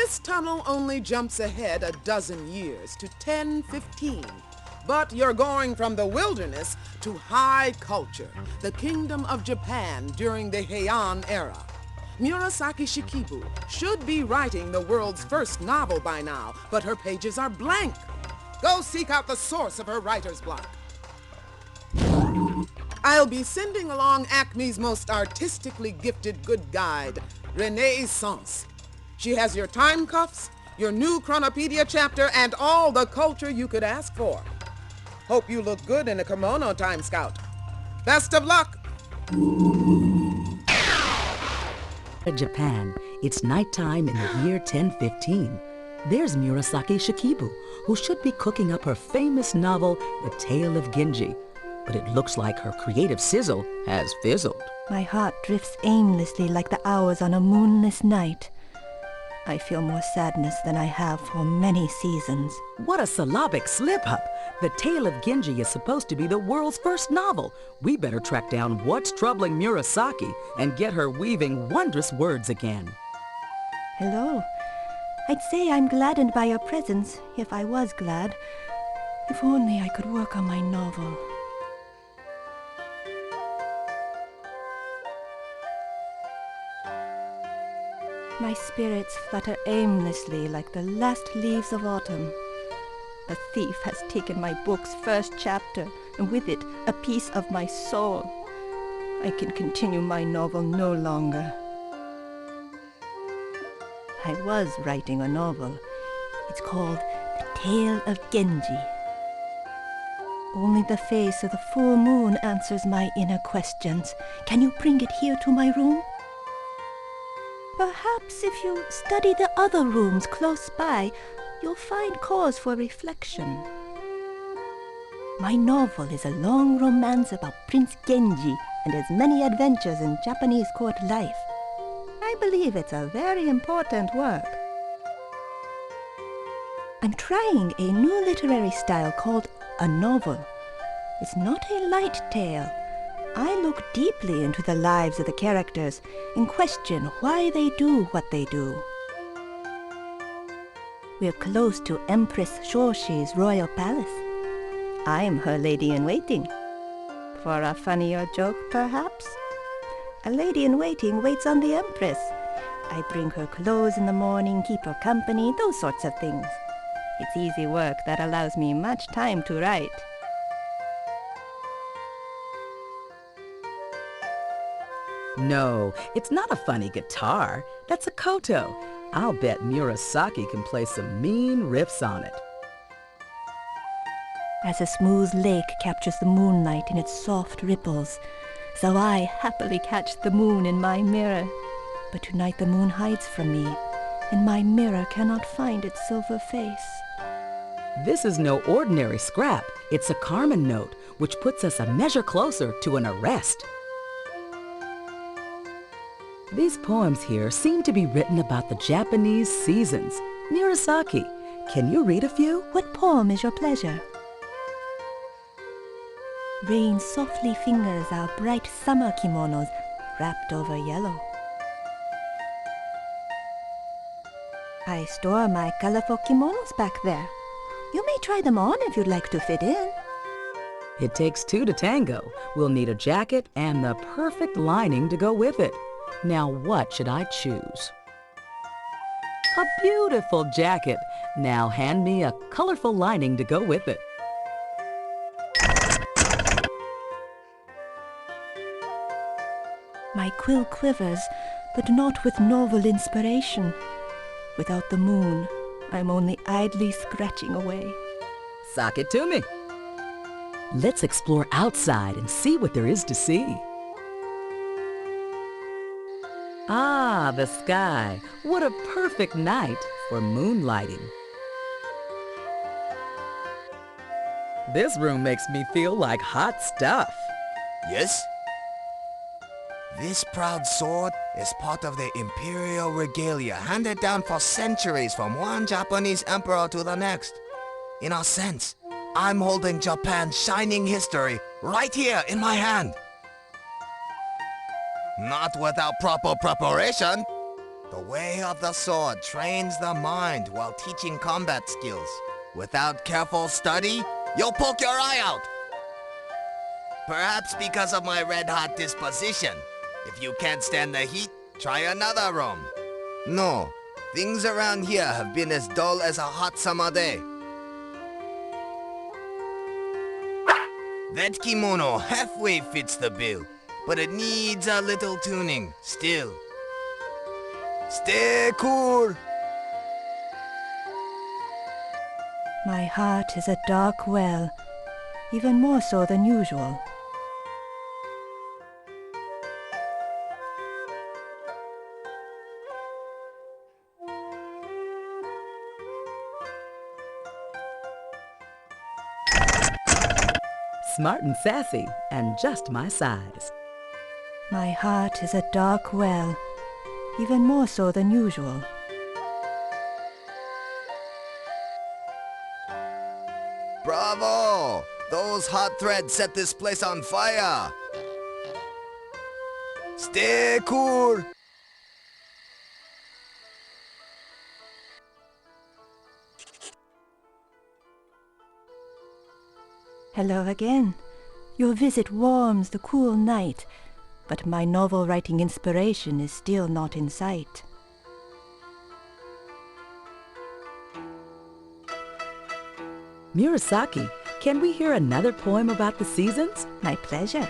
This tunnel only jumps ahead a dozen years to 1015. But you're going from the wilderness to high culture, the kingdom of Japan during the Heian era. Murasaki Shikibu should be writing the world's first novel by now, but her pages are blank. Go seek out the source of her writer's block. I'll be sending along Acme's most artistically gifted good guide, Renaissance. She has your time cuffs, your new Chronopedia chapter, and all the culture you could ask for. Hope you look good in a kimono, Time Scout. Best of luck! Japan, it's nighttime in the year 1015. There's Murasaki Shikibu, who should be cooking up her famous novel, The Tale of Genji. But it looks like her creative sizzle has fizzled. My heart drifts aimlessly like the hours on a moonless night. I feel more sadness than I have for many seasons. What a syllabic slip-up! The Tale of Genji is supposed to be the world's first novel. We better track down what's troubling Murasaki and get her weaving wondrous words again. Hello. I'd say I'm gladdened by your presence, if I was glad. If only I could work on my novel. My spirits flutter aimlessly like the last leaves of autumn. A thief has taken my book's first chapter, and with it, a piece of my soul. I can continue my novel no longer. I was writing a novel. It's called The Tale of Genji. Only the face of the full moon answers my inner questions. Can you bring it here to my room? Perhaps if you study the other rooms close by, you'll find cause for reflection. My novel is a long romance about Prince Genji and his many adventures in Japanese court life. I believe it's a very important work. I'm trying a new literary style called a novel. It's not a light tale. I look deeply into the lives of the characters and question why they do what they do. We're close to Empress Shoshi's royal palace. I'm her lady-in-waiting. For a funnier joke, perhaps? A lady-in-waiting waits on the Empress. I bring her clothes in the morning, keep her company, those sorts of things. It's easy work that allows me much time to write. No, it's not a funny guitar. That's a koto. I'll bet Murasaki can play some mean riffs on it. As a smooth lake captures the moonlight in its soft ripples, so I happily catch the moon in my mirror. But tonight the moon hides from me, and my mirror cannot find its silver face. This is no ordinary scrap. It's a Carmen note, which puts us a measure closer to an arrest. These poems here seem to be written about the Japanese seasons. Murasaki, can you read a few? What poem is your pleasure? Rain softly fingers our bright summer kimonos wrapped over yellow. I store my colorful kimonos back there. You may try them on if you'd like to fit in. It takes two to tango. We'll need a jacket and the perfect lining to go with it. Now what should I choose? A beautiful jacket. Now hand me a colorful lining to go with it. My quill quivers, but not with novel inspiration. Without the moon, I'm only idly scratching away. Sock it to me. Let's explore outside and see what there is to see. Ah, the sky. What a perfect night for moonlighting. This room makes me feel like hot stuff. Yes? This proud sword is part of the imperial regalia handed down for centuries from one Japanese emperor to the next. In a sense, I'm holding Japan's shining history right here in my hand. Not without proper preparation. The way of the sword trains the mind while teaching combat skills. Without careful study, you'll poke your eye out. Perhaps because of my red-hot disposition. If you can't stand the heat, try another room. No, things around here have been as dull as a hot summer day. That kimono halfway fits the bill, but it needs a little tuning still. Stay cool. My heart is a dark well, even more so than usual. Smart and sassy, and just my size. My heart is a dark well, even more so than usual. Bravo! Those hot threads set this place on fire. Stay cool. Hello again. Your visit warms the cool night, but my novel-writing inspiration is still not in sight. Murasaki, can we hear another poem about the seasons? My pleasure.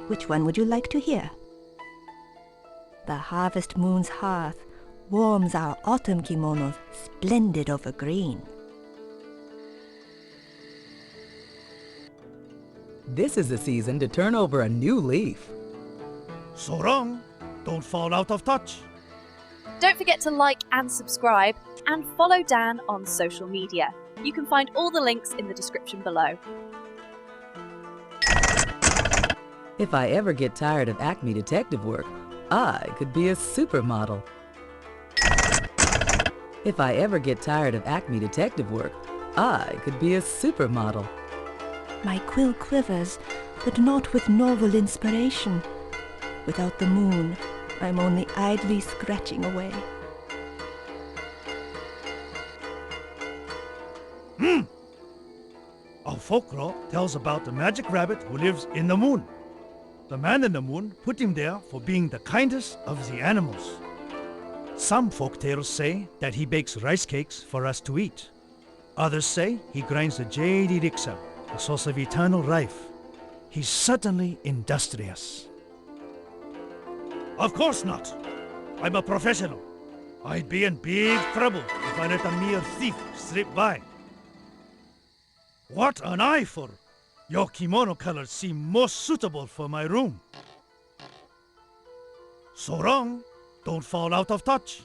Which one would you like to hear? The harvest moon's hearth warms our autumn kimonos splendid over green. This is the season to turn over a new leaf. So long, don't fall out of touch. Don't forget to like and subscribe, and follow Dan on social media. You can find all the links in the description below. If I ever get tired of Acme detective work, I could be a supermodel. If I ever get tired of Acme detective work, I could be a supermodel. My quill quivers, but not with novel inspiration. Without the moon, I'm only idly scratching away. Our folklore tells about the magic rabbit who lives in the moon. The man in the moon put him there for being the kindest of the animals. Some folk tales say that he bakes rice cakes for us to eat. Others say he grinds the jade elixir, the source of eternal life. He's certainly industrious. Of course not. I'm a professional. I'd be in big trouble if I let a mere thief slip by. What an eye for! Your kimono colors seem most suitable for my room. So long, don't fall out of touch.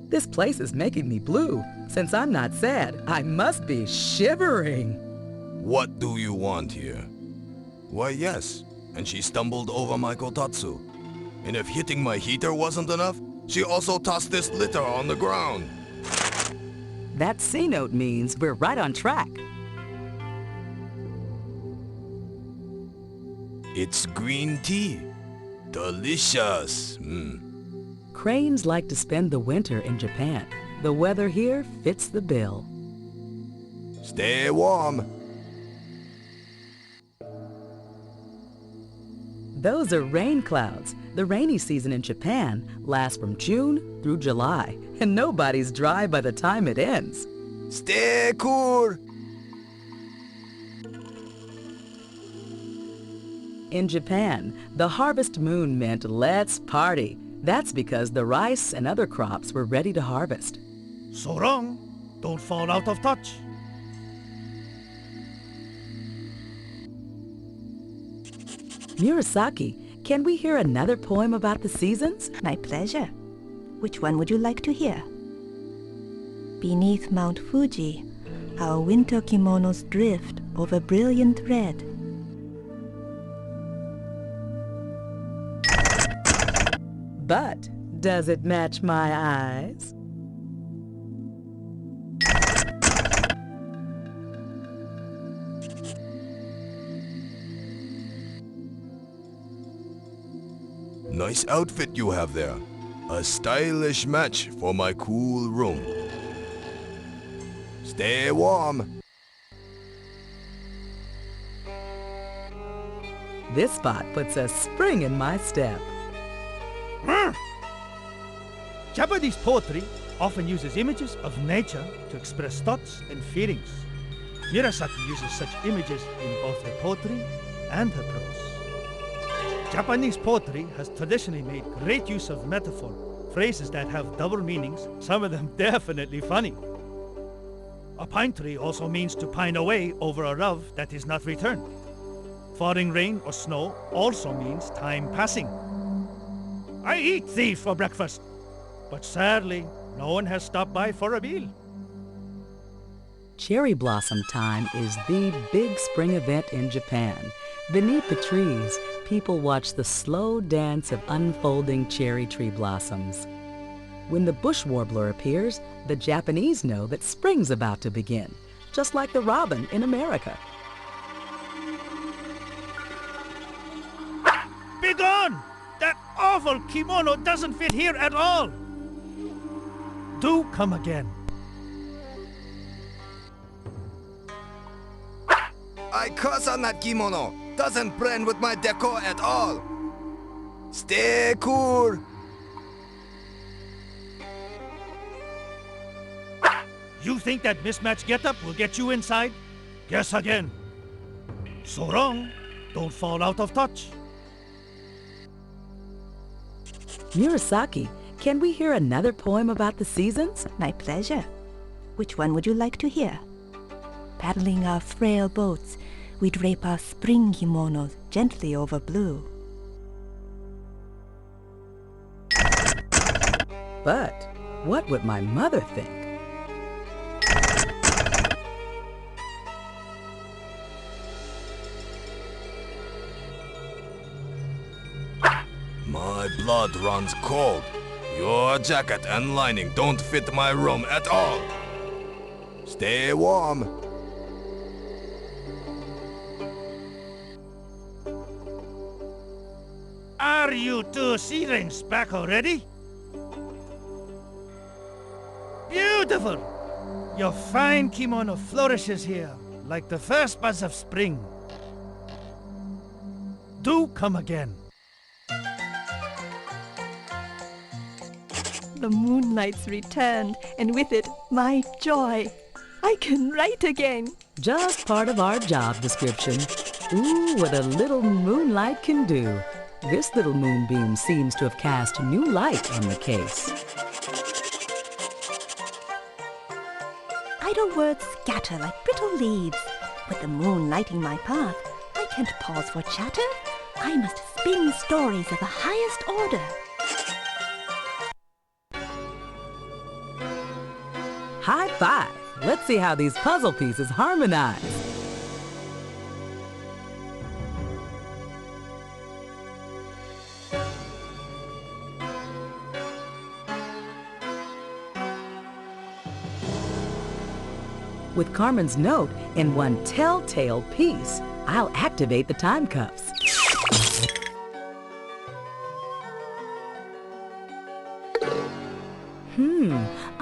This place is making me blue. Since I'm not sad, I must be shivering. What do you want here? Why, yes. And she stumbled over my kotatsu. And if hitting my heater wasn't enough, she also tossed this litter on the ground. That C note means we're right on track. It's green tea. Delicious. Cranes like to spend the winter in Japan. The weather here fits the bill. Stay warm. Those are rain clouds. The rainy season in Japan lasts from June through July, and nobody's dry by the time it ends. Stay cool. In Japan, the harvest moon meant let's party. That's because the rice and other crops were ready to harvest. So long, don't fall out of touch. Murasaki, can we hear another poem about the seasons? My pleasure. Which one would you like to hear? Beneath Mount Fuji, our winter kimonos drift over brilliant red. But does it match my eyes? Nice outfit you have there. A stylish match for my cool room. Stay warm. This spot puts a spring in my step. Japanese poetry often uses images of nature to express thoughts and feelings. Murasaki uses such images in both her poetry and her prose. Japanese poetry has traditionally made great use of metaphor, phrases that have double meanings, some of them definitely funny. A pine tree also means to pine away over a love that is not returned. Falling rain or snow also means time passing. I eat these for breakfast, but sadly, no one has stopped by for a meal. Cherry blossom time is the big spring event in Japan. Beneath the trees, people watch the slow dance of unfolding cherry tree blossoms. When the bush warbler appears, the Japanese know that spring's about to begin, just like the robin in America. Be gone! That awful kimono doesn't fit here at all! Do come again. I curse on that kimono. Doesn't blend with my decor at all. Stay cool. You think that mismatched getup will get you inside? Guess again. So wrong. Don't fall out of touch. Murasaki, can we hear another poem about the seasons? My pleasure. Which one would you like to hear? Paddling our frail boats, we drape our spring kimonos gently over blue. But what would my mother think? My blood runs cold. Your jacket and lining don't fit my room at all. Stay warm. Are you two sea rings back already? Beautiful! Your fine kimono flourishes here like the first buzz of spring. Do come again. The moonlight's returned, and with it, my joy. I can write again. Just part of our job description. Ooh, what a little moonlight can do. This little moonbeam seems to have cast new light on the case. Idle words scatter like brittle leaves. With the moon lighting my path, I can't pause for chatter. I must spin stories of the highest order. High five! Let's see how these puzzle pieces harmonize. With Carmen's note in one telltale piece, I'll activate the time cuffs.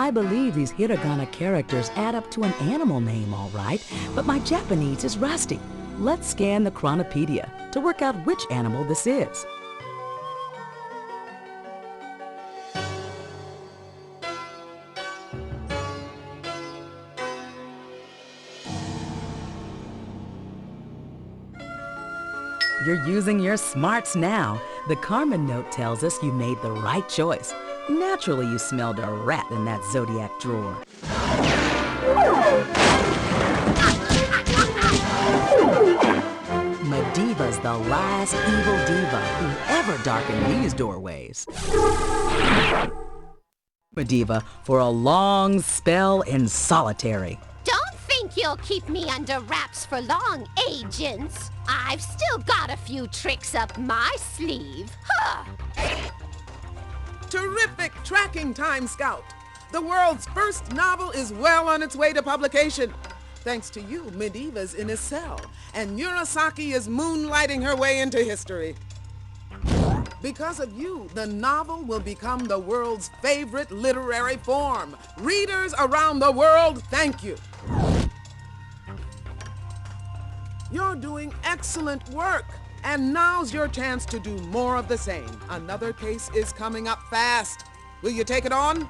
I believe these hiragana characters add up to an animal name, all right, but my Japanese is rusty. Let's scan the Chronopedia to work out which animal this is. You're using your smarts now. The Carmen note tells us you made the right choice. Naturally, you smelled a rat in that zodiac drawer. Mediva's the last evil diva who ever darkened these doorways. Mediva for a long spell in solitary. Don't think you'll keep me under wraps for long, agents. I've still got a few tricks up my sleeve. Huh. Terrific tracking time, Scout. The world's first novel is well on its way to publication. Thanks to you, Mediva's in a cell, and Murasaki is moonlighting her way into history. Because of you, the novel will become the world's favorite literary form. Readers around the world, thank you. You're doing excellent work. And now's your chance to do more of the same. Another case is coming up fast. Will you take it on?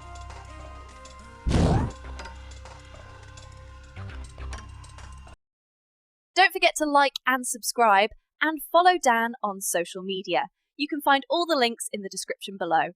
Don't forget to like and subscribe and follow Dan on social media. You can find all the links in the description below.